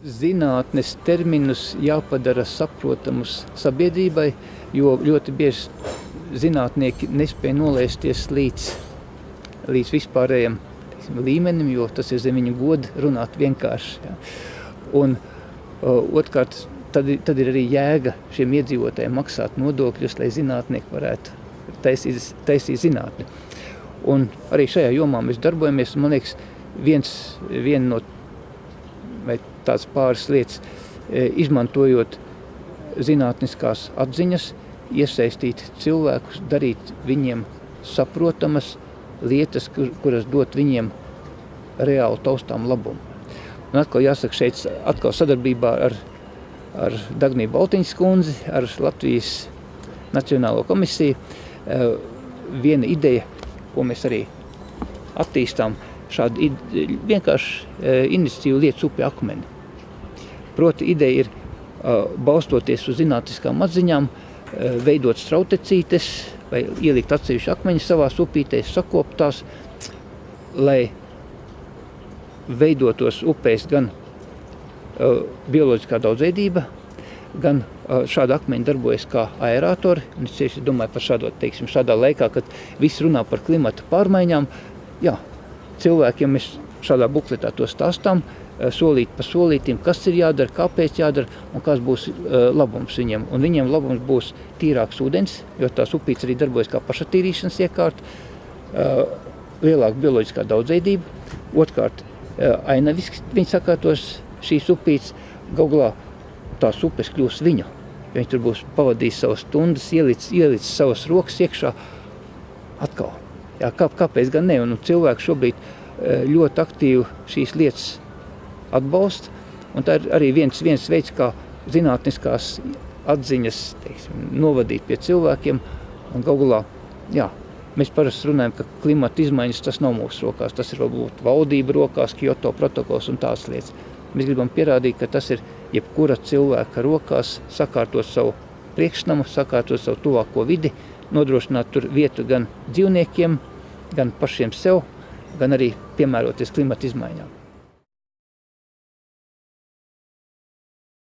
Zinātnes terminus jāpadara saprotamus sabiedrībai, jo ļoti bieži zinātnieki nespēja nolaisties līdz vispārējam līmenim, jo tas ir zem viņu goda runāt vienkārši. Ja. Un otrkārt, tad ir arī jēga šiem iedzīvotājiem maksāt nodokļus, lai zinātnieki varētu taisīt zinātni. Un arī šajā jomā mēs darbojamies, man liekas, viena no vai tāds pāris lietas, izmantojot zinātniskās atziņas, iesaistīt cilvēkus, darīt viņiem saprotamas lietas, kuras dot viņiem reāli taustām labumu. Un atkal jāsaka šeit sadarbībā ar Dagniju Baltiņas kundzi, ar Latvijas Nacionālo komisiju, viena ideja, ko mēs arī attīstām, šādu vienkārši iniciatīvu Lietas upe akmeni. Proti ideja ir, balstoties uz zinātniskām atziņām, veidot strautecītes vai ielikt atsevišķu akmeņu savās upītēs, sakopt tās, lai veidotos upēs gan bioloģiskā daudzveidība, gan šāda akmeņa darbojas kā aerātori. Un es tieši domāju par šādā laikā, kad visi runā par klimata pārmaiņām. Jā, cilvēkiem mēs šādā bukletā to stāstām, solīt pa solītim, kas ir jādara, kāpēc jādara un kāds būs labums viņiem. Un viņiem labums būs tīrāks ūdens, jo tās upītes arī darbojas kā pašatīrīšanas iekārta, lielāka bioloģiskā daudzveidība. Otrkārt, ainaviski viņi sakārtos šīs upītes, galā tās upes kļūs viņu. Viņi tur būs pavadījis savas stundas, ielicis savas rokas iekšā atkal. Jā, kāpēc gan ne? Un cilvēki šobrīd ļoti aktīvi šīs lietas atbalsta. Un tā ir arī viens veids, kā zinātniskās atziņas novadīt pie cilvēkiem. Un galā, jā, mēs parasti runājam, ka klimata izmaiņas tas nav mūsu rokās. Tas ir varbūt valdība rokās, Kyoto protokols un tās lietas. Mēs gribam pierādīt, ka tas ir jebkura cilvēka rokās, sakārtot savu priekšnamu, sakārtot savu tuvāko vidi, nodrošināt tur vietu gan dzīvniekiem, gan pašiem sev, gan arī piemēroties klimata izmaiņām.